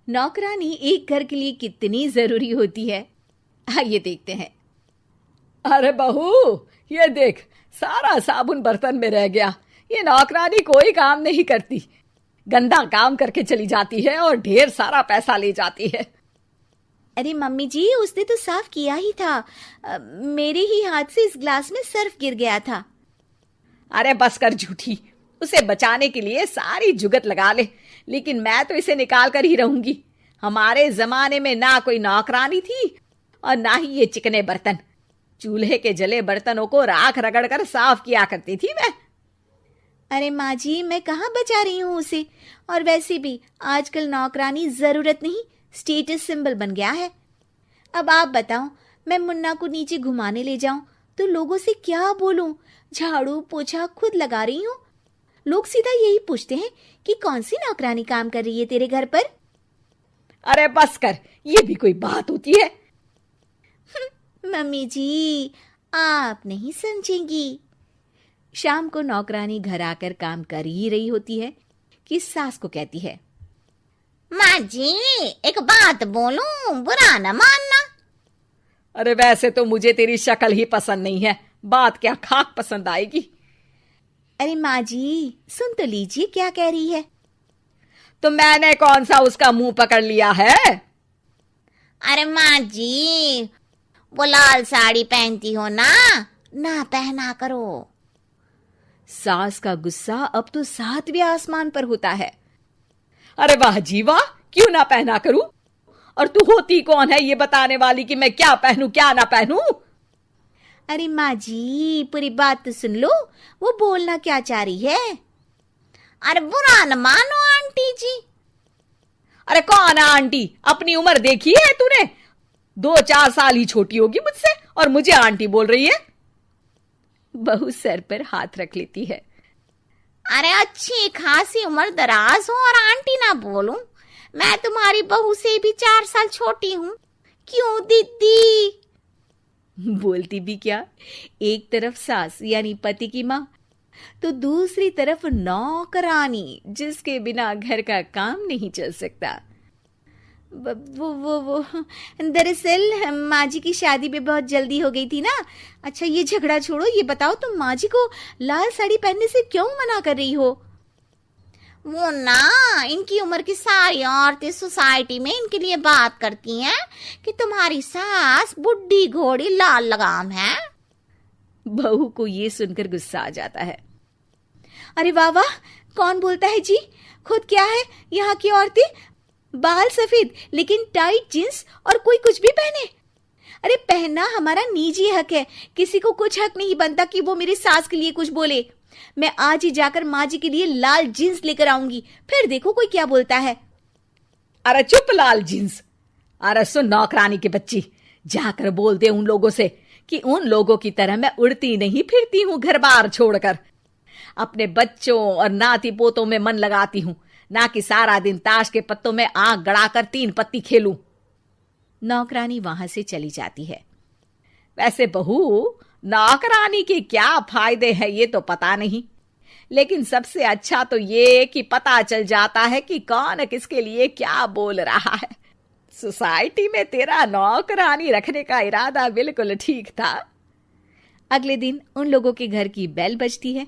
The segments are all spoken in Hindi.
नौकरानी एक घर के लिए कितनी जरूरी होती है, आइए देखते हैं। अरे बहू, ये देख, सारा साबुन बर्तन में रह गया। ये नौकरानी कोई काम नहीं करती, गंदा काम करके चली जाती है और ढेर सारा पैसा ले जाती है। अरे मम्मी जी, उसने तो साफ किया ही था। मेरे ही हाथ से इस ग्लास में सर्फ गिर गया था। अरे बस कर झूठी, उसे बचाने के लिए सारी जुगत लगा ले, लेकिन मैं तो इसे निकाल कर ही रहूंगी। हमारे जमाने में ना कोई नौकरानी थी और ना ही ये चिकने बर्तन। चूल्हे के जले बर्तनों को राख रगड़ कर साफ किया करती थी मैं। अरे माँ जी, मैं कहाँ बचा रही हूँ उसे। और वैसे भी आजकल नौकरानी जरूरत नहीं, स्टेटस सिंबल बन गया है। अब आप बताओ, मैं मुन्ना को नीचे घुमाने ले जाऊं तो लोगों से क्या बोलूं? झाड़ू पोछा खुद लगा रही हूँ। लोग सीधा यही पूछते हैं कि कौन सी नौकरानी काम कर रही है तेरे घर पर। अरे बस कर, ये भी कोई बात होती है? मम्मी जी, आप नहीं समझेंगी। शाम को नौकरानी घर आकर काम कर ही रही होती है कि सास को कहती है, माँ जी, एक बात बोलूं, बुरा न मानना। अरे वैसे तो मुझे तेरी शक्ल ही पसंद नहीं है, बात क्या खाक पसंद आएगी। अरे माँ जी, सुन तो लीजिए क्या कह रही है। तो मैंने कौन सा उसका मुंह पकड़ लिया है? अरे माँ जी, वो लाल साड़ी पहनती हो ना, ना पहना करो। सास का गुस्सा अब तो 7वें आसमान पर होता है। अरे वाह जी वाह, क्यों ना पहना करूं? और तू होती कौन है ये बताने वाली कि मैं क्या पहनूं क्या ना पहनूं? अरे माँ जी, पूरी बात तो सुन लो, वो बोलना क्या चाह रही है। अरे बुरा न मानो आंटी जी। अरे कौन है आंटी? अपनी उम्र देखी है तूने? 2-4 साल ही छोटी होगी मुझसे और मुझे आंटी बोल रही है। बहू सर पर हाथ रख लेती है। अरे अच्छी खासी उम्र दराज हो और आंटी ना बोलूं? मैं तुम्हारी बहू से भी 4 साल छोटी हूं। क्यों दीदी? बोलती भी क्या, एक तरफ सास यानी पति की माँ, तो दूसरी तरफ नौकरानी जिसके बिना घर का काम नहीं चल सकता। वो दरअसल माँ जी की शादी में बहुत जल्दी हो गई थी ना। अच्छा ये झगड़ा छोड़ो, ये बताओ तुम माँ जी को लाल साड़ी पहनने से क्यों मना कर रही हो? वो ना, इनकी उम्र की सारी औरतें सोसाइटी में इनके लिए बात करती हैं कि तुम्हारी सास बुढ़ी घोड़ी लाल लगाम है। बहू को ये सुनकर गुस्सा आ जाता है। अरे वाह वाह, कौन बोलता है जी? खुद क्या है यहाँ की औरतें, बाल सफेद लेकिन टाइट जींस और कोई कुछ भी पहने। अरे पहनना हमारा निजी हक है, किसी को कुछ हक नहीं बनता कि वो मेरी सास के लिए कुछ बोले। मैं आज ही जाकर माँ जी के लिए लाल जींस लेकर आऊंगी, फिर देखो कोई क्या बोलता है। अरे चुप लाल जींस। अरे सुन नौकरानी की बच्ची, जाकर बोल दे उन लोगों से कि उन लोगों की तरह मैं उड़ती नहीं फिरती हूँ घर बार छोड़कर। अपने बच्चों और नाती पोतों में मन लगाती हूँ, ना कि सारा दिन ताश के पत्तों में आंख गड़ाकर 3 पत्ती खेलूं। नौकरानी वहां से चली जाती है। वैसे बहू, नौकरानी के क्या फायदे हैं ये तो पता नहीं, लेकिन सबसे अच्छा तो ये कि पता चल जाता है कि कौन किसके लिए क्या बोल रहा है। सोसाइटी में तेरा नौकरानी रखने का इरादा बिल्कुल ठीक था। अगले दिन उन लोगों के घर की बेल बजती है।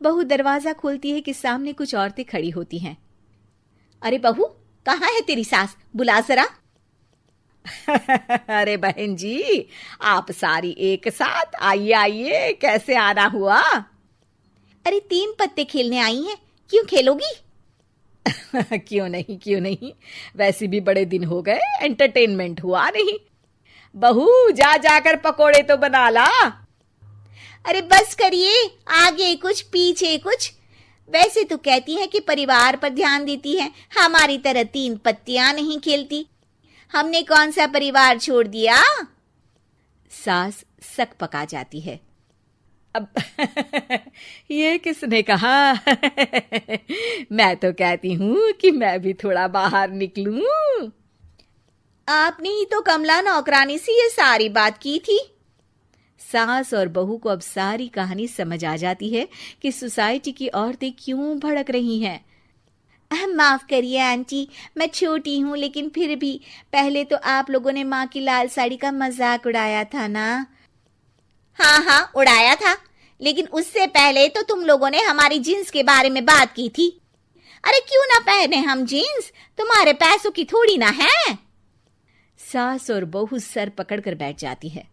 बहू दरवाजा खोलती है कि सामने कुछ औरतें खड़ी होती हैं। अरे बहू, कहाँ है तेरी सास? बुला जरा। अरे बहन जी, आप सारी एक साथ आइए आइए, कैसे आना हुआ? अरे 3 पत्ते खेलने आई हैं, क्यों खेलोगी? क्यों नहीं, वैसे भी बड़े दिन हो गए, एंटरटेनमेंट हुआ नहीं। बहू जा जाकर पकोड़े तो बना ला। अरे बस करिए, आगे कुछ पीछे कुछ। वैसे तो कहती है कि परिवार पर ध्यान देती है, हमारी तरह 3 पत्तियां नहीं खेलती। हमने कौन सा परिवार छोड़ दिया? सास सक पका जाती है। अब ये किसने कहा? मैं तो कहती हूँ कि मैं भी थोड़ा बाहर निकलूं। आपने ही तो कमला नौकरानी से ये सारी बात की थी। सास और बहू को अब सारी कहानी समझ आ जाती है कि सोसाइटी की औरतें क्यों भड़क रही हैं। माफ करिए आंटी, मैं छोटी हूँ लेकिन फिर भी पहले तो आप लोगों ने माँ की लाल साड़ी का मजाक उड़ाया था ना। हाँ हाँ उड़ाया था, लेकिन उससे पहले तो तुम लोगों ने हमारी जीन्स के बारे में बात की थी। अरे क्यों ना पहने हम जीन्स, तुम्हारे पैसों की थोड़ी ना है। सास और बहू सर पकड़कर बैठ जाती है।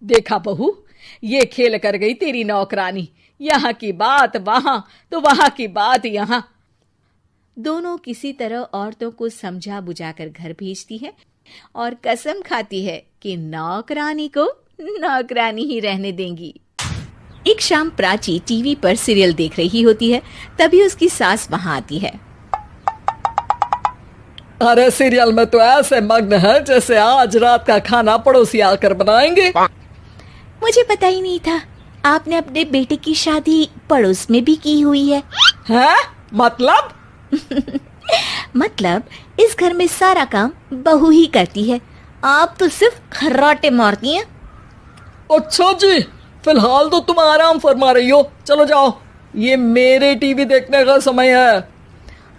देखा बहू, ये खेल कर गई तेरी नौकरानी, यहाँ की बात वहां तो वहां की बात यहाँ। दोनों किसी तरह औरतों को समझा बुझाकर घर भेजती है और कसम खाती है कि नौकरानी को नौकरानी ही रहने देंगी। एक शाम प्राची टीवी पर सीरियल देख रही होती है, तभी उसकी सास वहां आती है। अरे सीरियल में तो ऐसे मग्न है जैसे आज रात का खाना पड़ोसी आकर बनाएंगे। मुझे पता ही नहीं था आपने अपने बेटे की शादी पड़ोस में भी की हुई है। हैं? मतलब? मतलब इस घर में सारा काम बहू ही करती है, आप तो सिर्फ खर्राटे मारती हैं। अच्छा जी, फिलहाल तो तुम आराम फरमा रही हो, चलो जाओ, ये मेरे टीवी देखने का समय है।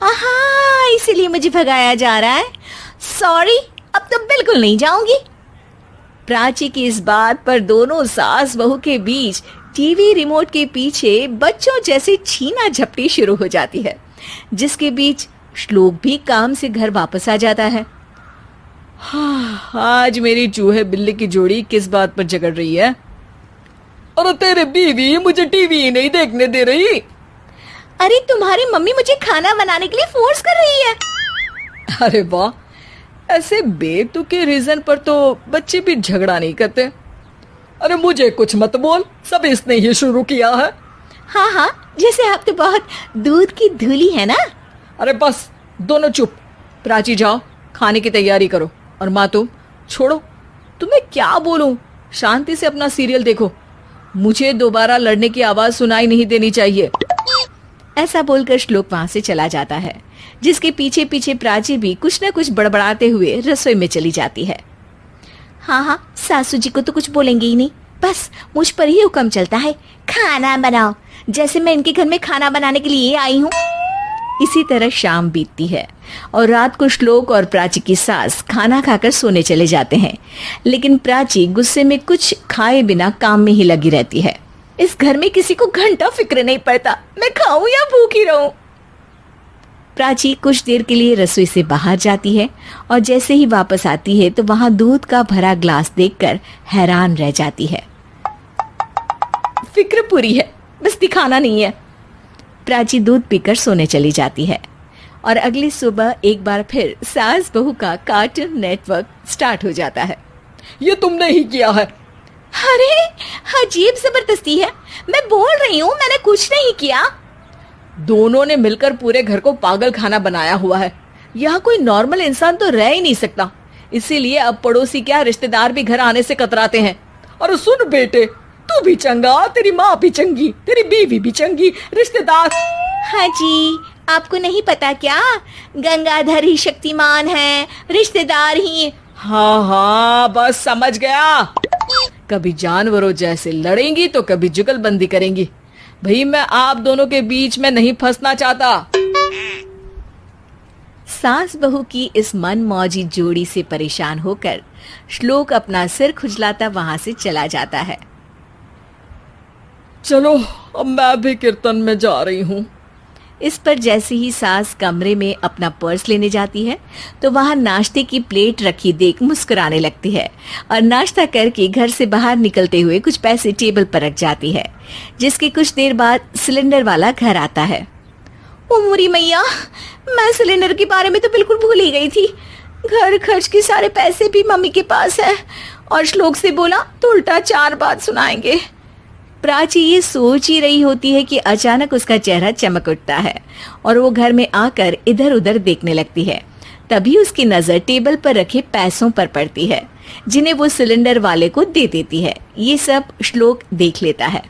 आहा, इसीलिए मुझे भगाया जा रहा है। सॉरी, अब तो बिल्कुल नहीं जाऊंगी। प्राची की इस बात पर दोनों सास बहू के बीच टीवी रिमोट के पीछे बच्चों जैसे छीना झपटी शुरू हो जाती है, जिसके बीच श्लोक भी काम से घर वापस आ जाता है। हाँ, आज मेरी चूहे बिल्ली की जोड़ी किस बात पर झगड़ रही है? अरे तेरे बीवी मुझे टीवी ही नहीं देखने दे रही। अरे तुम्हारी मम्मी मुझे खाना बनाने के लिए फोर्स कर रही है। अरे वाह, ऐसे बेतुके रीजन पर तो बच्चे भी झगड़ा नहीं करते। अरे मुझे कुछ मत बोल, सब इसने ही शुरू किया है। हाँ हाँ, जैसे आप तो बहुत दूध की धूली है ना। अरे बस, दोनों चुप। प्राची जाओ, खाने की तैयारी करो। और माँ तुम छोड़ो, तुम्हें क्या बोलूं, शांति से अपना सीरियल देखो, मुझे दोबारा लड़ने की आवाज सुनाई नहीं देनी चाहिए। ऐसा बोलकर श्लोक वहां से चला जाता है, जिसके पीछे पीछे प्राची भी कुछ न कुछ बड़बड़ाते हुए रसोई में चली जाती है। हाँ हाँ, सासू जी को तो कुछ बोलेंगे ही नहीं, बस मुझ पर ही हुक्म चलता है, खाना बनाओ, जैसे मैं इनके घर में खाना बनाने के लिए आई हूँ। इसी तरह शाम बीतती है और रात को श्लोक और प्राची की सास खाना खाकर सोने चले जाते हैं, लेकिन प्राची गुस्से में कुछ खाए बिना काम में ही लगी रहती है। इस घर में किसी को घंटा फिक्र नहीं पड़ता, मैं खाऊं या भूखी रहूं। प्राची कुछ देर के लिए रसोई से बाहर जाती है और जैसे ही वापस आती है तो वहां दूध का भरा ग्लास देखकर हैरान रह जाती है। फिक्र पूरी है, बस दिखाना नहीं है। प्राची दूध पीकर सोने चली जाती है और अगली सुबह एक बार फिर सास बहू का कार्टून नेटवर्क स्टार्ट हो जाता है। ये तुमने ही किया है। अरे अजीब जबरदस्ती है, मैं बोल रही हूँ मैंने कुछ नहीं किया। दोनों ने मिलकर पूरे घर को पागल खाना बनाया हुआ है। यहाँ कोई नॉर्मल इंसान तो रह ही नहीं सकता, इसीलिए अब पड़ोसी क्या रिश्तेदार भी घर आने से कतराते हैं। और सुन बेटे, तू भी चंगा, तेरी माँ भी चंगी, तेरी बीवी भी चंगी, रिश्तेदार। हाँ जी, आपको नहीं पता क्या, गंगाधर ही शक्तिमान है, रिश्तेदार ही। हाँ हाँ, बस समझ गया। कभी जानवरों जैसे लड़ेंगी तो कभी जुगलबंदी करेंगी। भाई मैं आप दोनों के बीच में नहीं फंसना चाहता। सास बहू की इस मनमौजी जोड़ी से परेशान होकर श्लोक अपना सिर खुजलाता वहां से चला जाता है। चलो अब मैं भी कीर्तन में जा रही हूँ। इस पर जैसे ही सास कमरे में अपना पर्स लेने जाती है तो वहां नाश्ते की प्लेट रखी देख मुस्कुराने लगती है और नाश्ता करके घर से बाहर निकलते हुए कुछ पैसे टेबल पर रख जाती है, जिसके कुछ देर बाद सिलेंडर वाला घर आता है। ओ मुरी मैया, मैं सिलेंडर के बारे में तो बिल्कुल भूल ही गई थी। घर खर्च के सारे पैसे भी मम्मी के पास है और श्लोक से बोला तो उल्टा 4 बात सुनाएंगे। प्राची ये सोच ही रही होती है कि अचानक उसका चेहरा चमक उठता है और वो घर में आकर इधर उधर देखने लगती है। तभी उसकी नजर टेबल पर रखे पैसों पर पड़ती है, जिन्हें वो सिलेंडर वाले को दे देती है। ये सब श्लोक देख लेता है।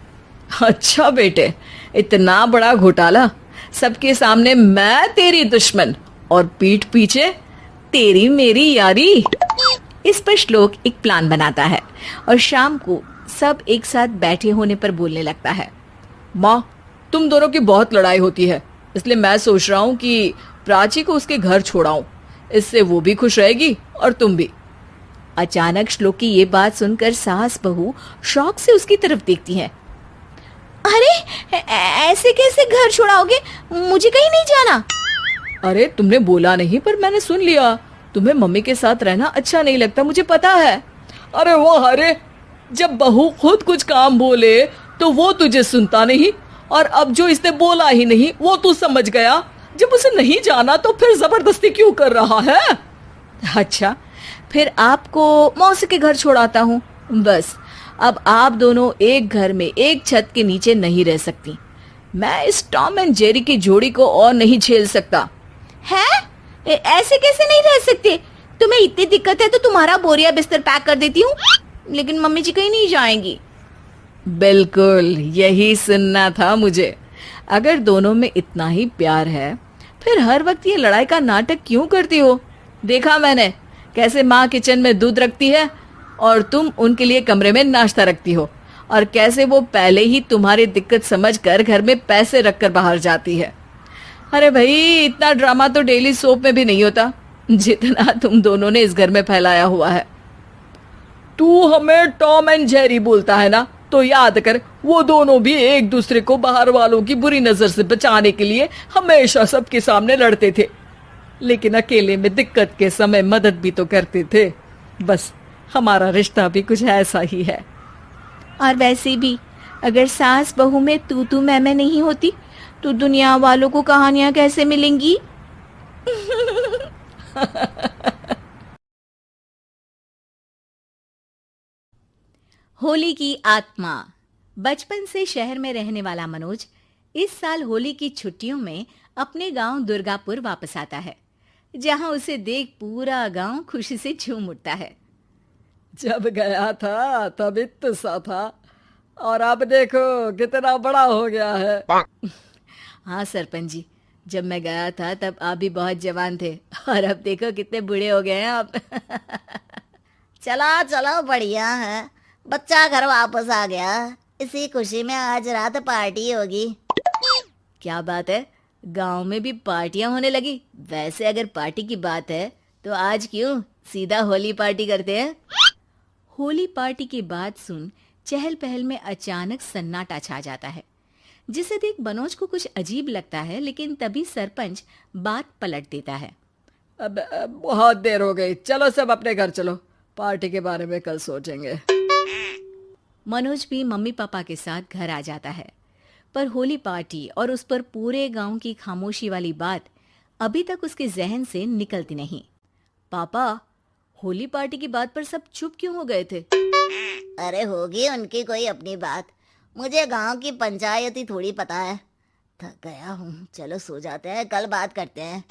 अच्छा बेटे, इतना बड़ा घोटाला, सबके सामने मैं तेरी दुश्मन और पीठ पीछे तेरी मेरी यारी। इस पर श्लोक एक प्लान बनाता है और शाम को सब एक साथ बैठे होने पर बोलने लगता है। माँ, तुम दोनों की बहुत लड़ाई होती है, इसलिए मैं सोच रहा हूँ कि प्राची को उसके घर छोड़ाऊं। इससे वो भी खुश रहेगी और तुम भी। अचानक श्लोक की ये बात सुनकर सास बहू शौक से उसकी तरफ देखती हैं। अरे ऐसे कैसे घर छोड़ाओगे? मुझे कहीं नहीं जाना। अरे तुमने बोला नहीं पर मैंने सुन लिया। तुम्हें मम्मी के साथ रहना अच्छा नहीं लगता, मुझे पता है। अरे वाह, अरे जब बहू खुद कुछ काम बोले तो वो तुझे सुनता नहीं, और अब जो इसने बोला ही नहीं वो तू समझ गया। जब उसे नहीं जाना तो फिर जबरदस्ती क्यों कर रहा है? अच्छा, फिर आपको मौसी के घर छोड़ाता हूँ। बस अब आप दोनों एक घर में एक छत के नीचे नहीं रह सकती। मैं इस टॉम एंड जेरी की जोड़ी को और नहीं झेल सकता। है? ऐसे कैसे नहीं रह सकते? तुम्हें इतनी दिक्कत है तो तुम्हारा बोरिया बिस्तर पैक कर देती हूँ, लेकिन मम्मी जी कहीं नहीं जाएंगी। बिल्कुल यही सुनना था मुझे। अगर दोनों में इतना ही प्यार है फिर हर वक्त ये लड़ाई का नाटक क्यों करती हो? देखा मैंने कैसे माँ किचन में दूध रखती है और तुम उनके लिए कमरे में नाश्ता रखती हो, और कैसे वो पहले ही तुम्हारी दिक्कत समझकर घर में पैसे रखकर बाहर जाती है। अरे भाई, इतना ड्रामा तो डेली सोप में भी नहीं होता जितना तुम दोनों ने इस घर में फैलाया हुआ है। तू हमें टॉम एंड जेरी बोलता है ना, तो याद कर वो दोनों भी एक दूसरे को बाहर वालों की बुरी नजर से बचाने के लिए हमेशा सबके सामने लड़ते थे, लेकिन अकेले में दिक्कत के समय मदद भी तो करते थे। बस हमारा रिश्ता भी कुछ ऐसा ही है। और वैसे भी अगर सास बहू में तू मैं नहीं होती तो दुनिया वालों को कहानियां कैसे मिलेंगी? होली की आत्मा। बचपन से शहर में रहने वाला मनोज इस साल होली की छुट्टियों में अपने गांव दुर्गापुर वापस आता है, जहां उसे देख पूरा गांव खुशी से झूम उठता है। जब गया था तब इतना सा था और अब देखो कितना बड़ा हो गया है। हाँ सरपंच जी, जब मैं गया था तब आप भी बहुत जवान थे और अब देखो कितने बूढ़े हो गए हैं आप। चलो चलो, बढ़िया है, बच्चा घर वापस आ गया। इसी खुशी में आज रात पार्टी होगी। क्या बात है, गांव में भी पार्टियां होने लगी? वैसे अगर पार्टी की बात है तो आज क्यों सीधा होली पार्टी करते हैं? होली पार्टी की बात सुन चहल पहल में अचानक सन्नाटा छा जाता है, जिसे देख मनोज को कुछ अजीब लगता है, लेकिन तभी सरपंच बात पलट देता है। अब बहुत देर हो गई, चलो सब अपने घर चलो, पार्टी के बारे में कल सोचेंगे। मनोज भी मम्मी पापा के साथ घर आ जाता है, पर होली पार्टी और उस पर पूरे गांव की खामोशी वाली बात अभी तक उसके जहन से निकलती नहीं। पापा, होली पार्टी की बात पर सब चुप क्यों हो गए थे? अरे होगी उनकी कोई अपनी बात, मुझे गांव की पंचायत ही थोड़ी पता है। थक गया हूँ, चलो सो जाते हैं, कल बात करते हैं।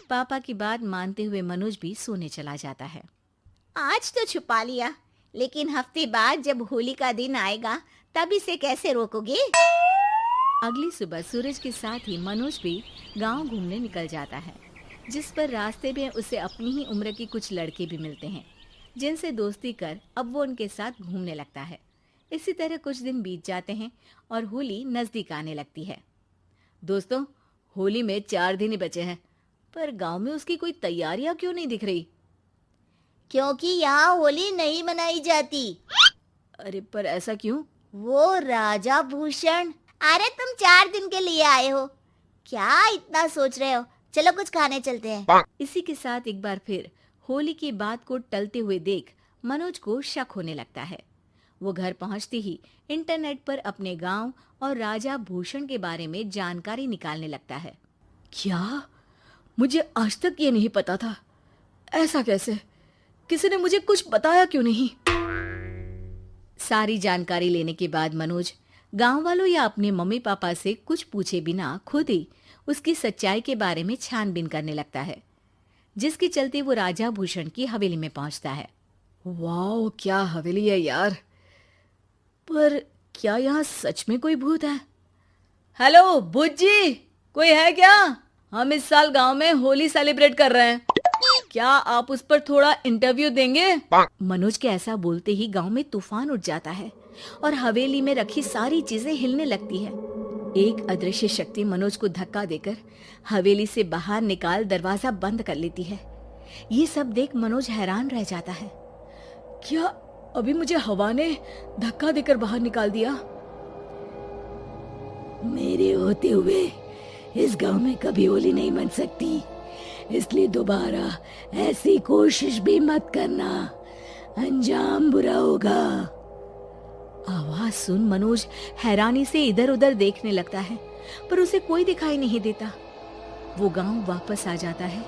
पापा की बात मानते हुए मनोज भी सोने चला जाता है। आज तो छुपा लिया, लेकिन हफ्ते बाद जब होली का दिन आएगा तब इसे कैसे रोकोगे? अगली सुबह सूरज के साथ ही मनोज भी गांव घूमने निकल जाता है, जिस पर रास्ते में उसे अपनी ही उम्र के कुछ लड़के भी मिलते हैं, जिनसे दोस्ती कर अब वो उनके साथ घूमने लगता है। इसी तरह कुछ दिन बीत जाते हैं और होली नजदीक आने लगती है। दोस्तों, होली में 4 दिन ही बचे हैं, पर गांव में उसकी कोई तैयारियां क्यों नहीं दिख रही? क्योंकि यहाँ होली नहीं मनाई जाती। अरे पर ऐसा क्यों? वो राजा भूषण। अरे तुम 4 दिन के लिए आए हो, क्या इतना सोच रहे हो? चलो कुछ खाने चलते हैं। इसी के साथ एक बार फिर होली की बात को टलते हुए देख मनोज को शक होने लगता है। वो घर पहुंचते ही इंटरनेट पर अपने गांव और राजा भूषण के बारे में जानकारी निकालने लगता है। क्या? मुझे आज तक ये नहीं पता था। ऐसा कैसे? किसी ने मुझे कुछ बताया क्यों नहीं? सारी जानकारी लेने के बाद मनोज गांव वालों या अपने मम्मी पापा से कुछ पूछे बिना खुद ही उसकी सच्चाई के बारे में छानबीन करने लगता है, जिसके चलते वो राजा भूषण की हवेली में पहुंचता है। वाह, क्या हवेली है यार! पर क्या यहाँ सच में कोई भूत है? हेलो भूत जी, कोई है क्या? हम इस साल गांव में होली सेलिब्रेट कर रहे हैं, क्या आप उस पर थोड़ा इंटरव्यू देंगे? मनोज के ऐसा बोलते ही गांव में तूफान उठ जाता है और हवेली में रखी सारी चीजें हिलने लगती है। एक अदृश्य शक्ति मनोज को धक्का देकर हवेली से बाहर निकाल दरवाजा बंद कर लेती है। ये सब देख मनोज हैरान रह जाता है। क्या अभी मुझे हवा ने धक्का देकर बाहर निकाल दिया? मेरे होते हुए इस गांव में कभी होली नहीं बन सकती, इसलिए दोबारा ऐसी कोशिश भी मत करना, अंजाम बुरा होगा। आवाज सुन मनोज हैरानी से इधर उधर देखने लगता है, पर उसे कोई दिखाई नहीं देता। वो गांव वापस आ जाता है,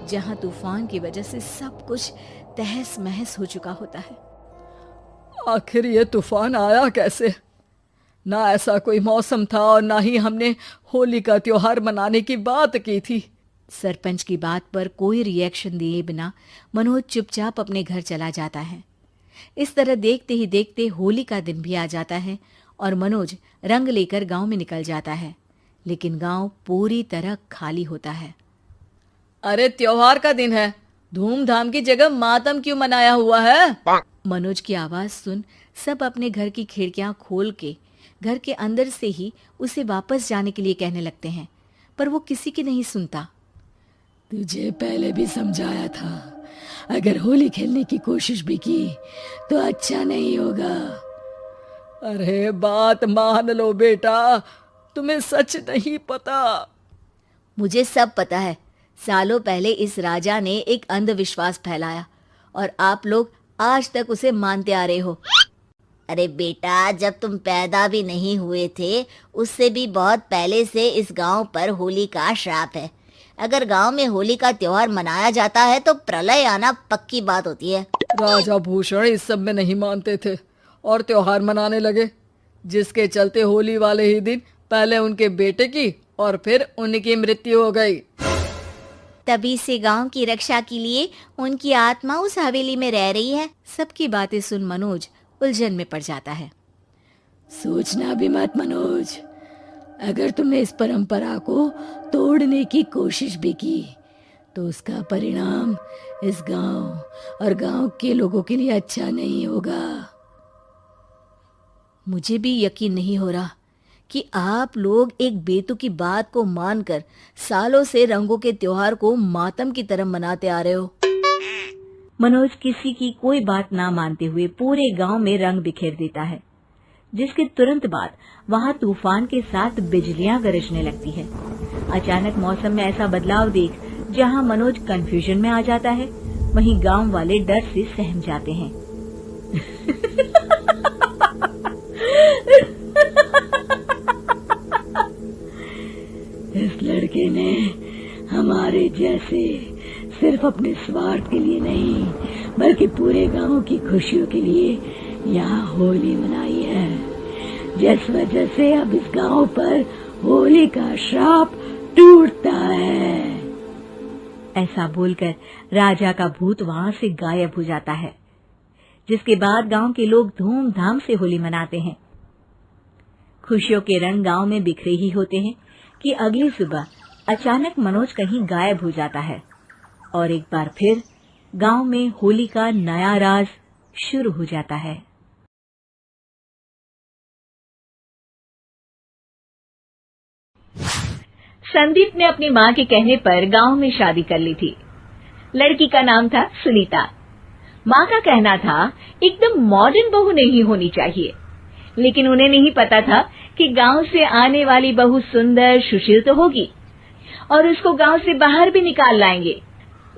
जहां तूफान की वजह से सब कुछ तहस महस हो चुका होता है। आखिर ये तूफान आया कैसे? ना ऐसा कोई मौसम था और ना ही हमने होली का त्योहार मनाने की बात की थी। सरपंच की बात पर कोई रिएक्शन दिए बिना मनोज चुपचाप अपने घर चला जाता है। इस तरह देखते ही देखते होली का दिन भी आ जाता है और मनोज रंग लेकर गांव में निकल जाता है, लेकिन गांव पूरी तरह खाली होता है। अरे त्योहार का दिन है, धूमधाम की जगह मातम क्यों मनाया हुआ है? मनोज की आवाज सुन सब अपने घर की खिड़कियां खोल के घर के अंदर से ही उसे वापस जाने के लिए कहने लगते हैं, पर वो किसी की नहीं सुनता। तुझे पहले भी समझाया था, अगर होली खेलने की कोशिश भी की तो अच्छा नहीं होगा। अरे बात मान लो बेटा, तुम्हें सच नहीं पता। मुझे सब पता है। सालों पहले इस राजा ने एक अंधविश्वास फैलाया और आप लोग आज तक उसे मानते आ रहे हो। अरे बेटा, जब तुम पैदा भी नहीं हुए थे उससे भी बहुत पहले से इस गांव पर होली का श्राप है। अगर गांव में होली का त्योहार मनाया जाता है तो प्रलय आना पक्की बात होती है। राजा भूषण इस सब में नहीं मानते थे और त्योहार मनाने लगे, जिसके चलते होली वाले ही दिन पहले उनके बेटे की और फिर उनकी मृत्यु हो गई। तभी से गांव की रक्षा के लिए उनकी आत्मा उस हवेली में रह रही है। सबकी बातें सुन मनोज उलझन में पड़ जाता है। सोचना भी मत मनोज, अगर तुमने इस परंपरा को तोड़ने की कोशिश भी की तो उसका परिणाम इस गांव और गांव के लोगों के लिए अच्छा नहीं होगा। मुझे भी यकीन नहीं हो रहा कि आप लोग एक बेतुकी बात को मानकर सालों से रंगों के त्योहार को मातम की तरह मनाते आ रहे हो। मनोज किसी की कोई बात ना मानते हुए पूरे गांव में रंग बिखेर देता है, जिसके तुरंत बाद वहां तूफान के साथ बिजलियां गरजने लगती है। अचानक मौसम में ऐसा बदलाव देख जहां मनोज कंफ्यूजन में आ जाता है, वहीं गांव वाले डर से सहम जाते हैं। इस लड़के ने हमारे जैसे सिर्फ अपने स्वार्थ के लिए नहीं बल्कि पूरे गांव की खुशियों के लिए यहाँ होली मनाई है, जिस वजह से अब इस गांव पर होली का श्राप टूटता है। ऐसा बोलकर राजा का भूत वहां से गायब हो जाता है, जिसके बाद गांव के लोग धूमधाम से होली मनाते हैं। खुशियों के रंग गांव में बिखरे ही होते हैं कि अगली सुबह अचानक मनोज कहीं गायब हो जाता है और एक बार फिर गांव में होली का नया राज शुरू हो जाता है। संदीप ने अपनी मां के कहने पर गांव में शादी कर ली थी। लड़की का नाम था सुनीता। मां का कहना था एकदम मॉडर्न बहू नहीं होनी चाहिए, लेकिन उन्हें नहीं पता था कि गांव से आने वाली बहू सुंदर सुशील तो होगी और उसको गांव से बाहर भी निकाल लाएंगे,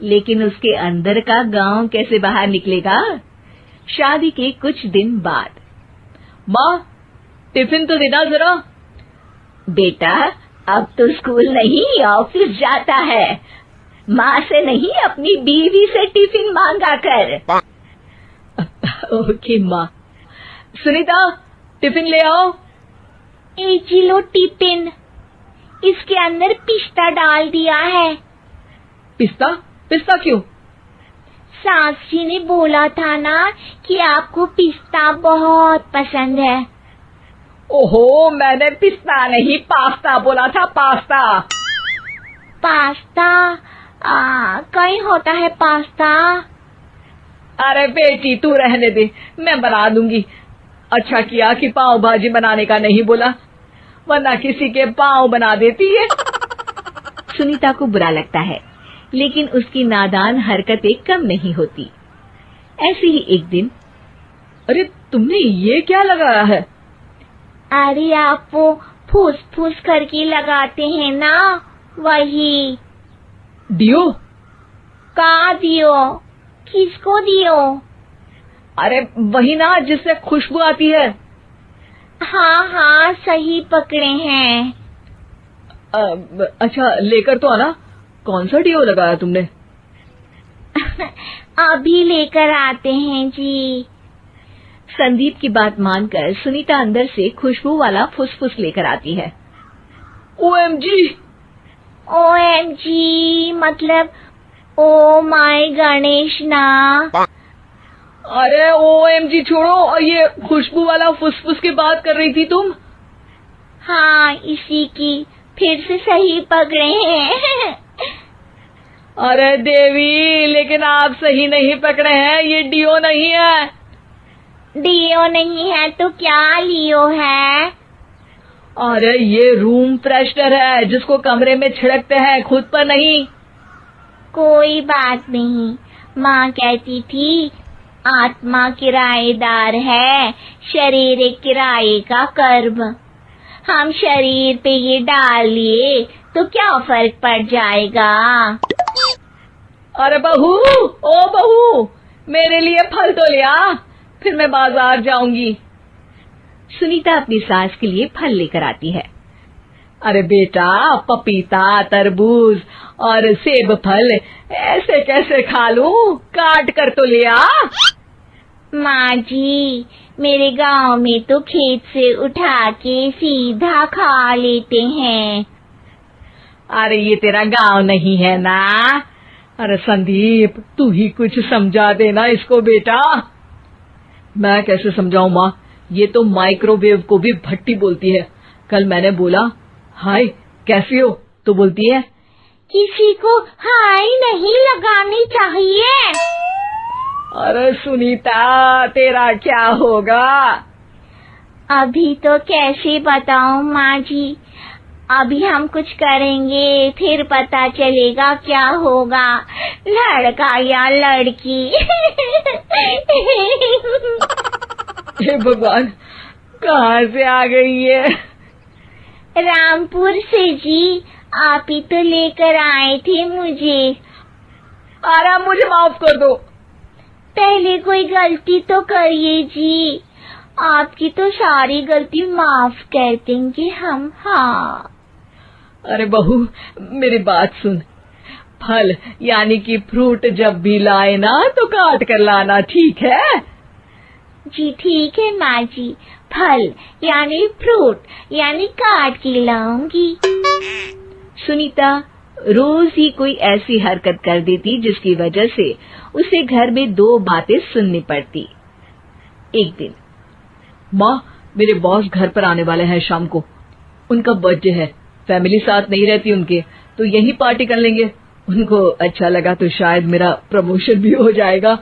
लेकिन उसके अंदर का गांव कैसे बाहर निकलेगा। शादी के कुछ दिन बाद, माँ टिफिन तो देना जरा। बेटा अब तो स्कूल नहीं ऑफिस जाता है, माँ से नहीं अपनी बीवी से टिफिन मांगा कर। ओके माँ। सुनीता टिफिन ले आओ। एक किलो टिफिन, इसके अंदर पिस्ता डाल दिया है। पिस्ता? पिस्ता क्यों? सास जी ने बोला था ना कि आपको पिस्ता बहुत पसंद है। ओहो, मैंने पिस्ता नहीं पास्ता बोला था, पास्ता। पास्ता? कहीं होता है पास्ता? अरे बेटी तू रहने दे, मैं बना दूंगी। अच्छा किया कि पाव भाजी बनाने का नहीं बोला, वरना किसी के पाँव बना देती है। सुनीता को बुरा लगता है, लेकिन उसकी नादान हरकतें कम नहीं होती। ऐसे ही एक दिन, अरे तुमने ये क्या लगाया है? अरे आप वो फूस फूस करके लगाते हैं ना, वही। डियो? का दियो? किसको दियो? अरे वही ना जिससे खुशबू आती है। हाँ हाँ, सही पकड़े हैं। अच्छा लेकर तो आना। कौन सा डियो लगाया तुमने? अभी लेकर आते हैं जी। संदीप की बात मानकर सुनीता अंदर से खुशबू वाला फुसफुस लेकर आती है। OMG! OMG मतलब ओ माय गणेश ना। अरे OMG छोड़ो, और ये खुशबू वाला फुसफुस की बात कर रही थी तुम? हाँ, इसी की। फिर से सही पकड़े हैं। अरे देवी, लेकिन आप सही नहीं पकड़े हैं, ये डियो नहीं है। डियो नहीं है तो क्या लियो है? अरे ये रूम फ्रेशनर है, जिसको कमरे में छिड़कते हैं, खुद पर नहीं। कोई बात नहीं, माँ कहती थी आत्मा किराएदार है, शरीर एक किराए का कर्म। हम शरीर पे ये डाल लिए तो क्या फर्क पड़ जाएगा? अरे बहू, ओ बहू, मेरे लिए फल तो ले आ, फिर मैं बाजार जाऊंगी। सुनीता अपनी सास के लिए फल लेकर आती है। अरे बेटा, पपीता, तरबूज और सेब फल ऐसे कैसे खा लूं? काट कर तो ले आ। माँ जी, मेरे गांव में तो खेत से उठा के सीधा खा लेते हैं। अरे ये तेरा गांव नहीं है ना। अरे संदीप, तू ही कुछ समझा देना इसको बेटा। मैं कैसे समझाऊं माँ, ये तो माइक्रोवेव को भी भट्टी बोलती है। कल मैंने बोला हाय कैसी हो, तो बोलती है किसी को हाय नहीं लगानी चाहिए। अरे सुनीता, तेरा क्या होगा? अभी तो कैसे बताऊं माँ जी, अभी हम कुछ करेंगे फिर पता चलेगा क्या होगा, लड़का या लड़की। हे भगवान, कहाँ से आ गई है? रामपुर से जी, आप ही तो लेकर आए थे मुझे। अरे मुझे माफ कर दो। पहले कोई गलती तो करिए जी, आपकी तो सारी गलती माफ कर देंगे हम। हाँ। अरे बहू, मेरी बात सुन। फल यानी कि फ्रूट जब भी लाए ना तो काट कर लाना, ठीक है? जी ठीक है माँ जी, फल यानी फ्रूट यानी काट के लाऊंगी। सुनीता रोज ही कोई ऐसी हरकत कर देती जिसकी वजह से उसे घर में दो बातें सुननी पड़ती। एक दिन, माँ, मेरे बॉस घर पर आने वाले हैं शाम को। उनका बर्थडे है, फैमिली साथ नहीं रहती उनके, तो यही पार्टी कर लेंगे। उनको अच्छा लगा तो शायद मेरा प्रमोशन भी हो जाएगा।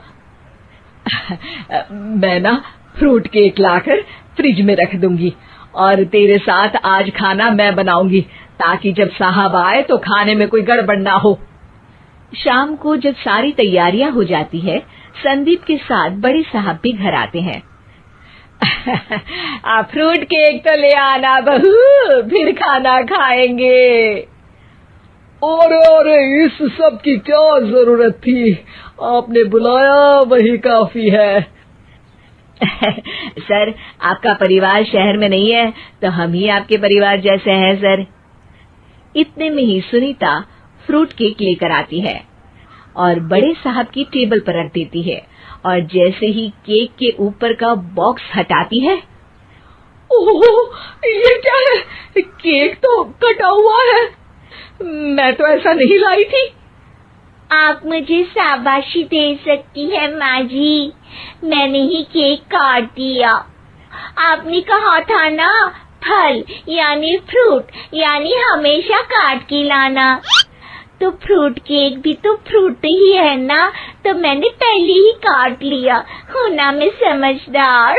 मैं ना फ्रूट केक लाकर फ्रिज में रख दूंगी और तेरे साथ आज खाना मैं बनाऊंगी, ताकि जब साहब आए तो खाने में कोई गड़बड़ ना हो। शाम को जब सारी तैयारियां हो जाती है, संदीप के साथ बड़े साहब भी घर आते हैं। फ्रूट केक तो ले आना बहू, फिर खाना खाएंगे। और इस सब की क्या जरूरत थी? आपने बुलाया वही काफी है। सर, आपका परिवार शहर में नहीं है तो हम ही आपके परिवार जैसे हैं सर। इतने में ही सुनीता फ्रूट केक लेकर आती है और बड़े साहब की टेबल पर रख देती है, और जैसे ही केक के ऊपर का बॉक्स हटाती है, ओह, ये क्या है? केक तो कटा हुआ है। मैं तो ऐसा नहीं लाई थी। आप मुझे शाबाशी दे सकती है माँ जी, मैंने ही केक काट दिया। आपने कहा था ना फल यानी फ्रूट यानी हमेशा काट के लाना, तो फ्रूट केक भी तो फ्रूट ही है ना, तो मैंने पहले ही काट लिया। हूँ ना मैं समझदार।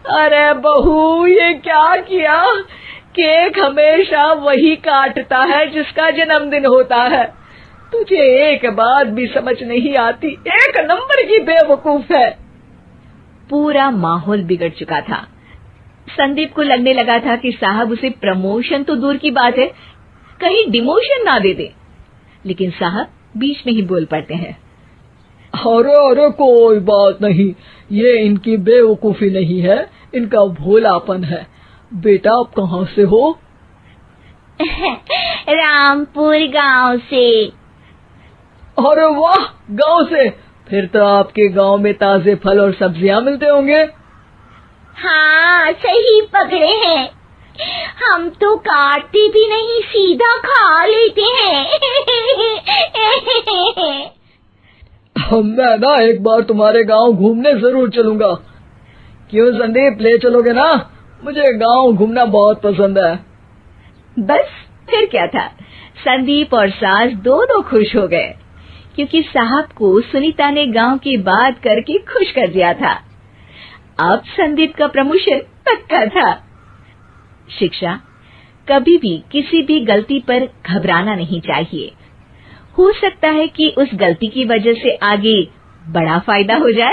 अरे बहू, ये क्या किया? केक हमेशा वही काटता है जिसका जन्मदिन होता है। तुझे एक बात भी समझ नहीं आती, एक नंबर की बेवकूफ है। पूरा माहौल बिगड़ चुका था। संदीप को लगने लगा था कि साहब उसे प्रमोशन तो दूर की बात है, कहीं डिमोशन ना दे दे। लेकिन साहब बीच में ही बोल पड़ते हैं। अरे अरे कोई बात नहीं, ये इनकी बेवकूफी नहीं है, इनका भोलापन है। बेटा आप कहाँ से हो? रामपुर गांव से। अरे वाह, गांव से? फिर तो आपके गांव में ताजे फल और सब्जियां मिलते होंगे। हाँ, सही पकड़े हैं। हम तो काटते भी नहीं, सीधा खा लेते हैं। मैं ना एक बार तुम्हारे गांव घूमने जरूर चलूंगा। क्यों संदीप, ले चलोगे ना? मुझे गांव घूमना बहुत पसंद है। बस फिर क्या था, संदीप और सास दोनों खुश हो गए, क्योंकि साहब को सुनीता ने गांव की बात करके खुश कर दिया था। अब संदीप का प्रमोशन पक्का था। शिक्षा, कभी भी किसी भी गलती पर घबराना नहीं चाहिए। हो सकता है कि उस गलती की वजह से आगे बड़ा फायदा हो जाए।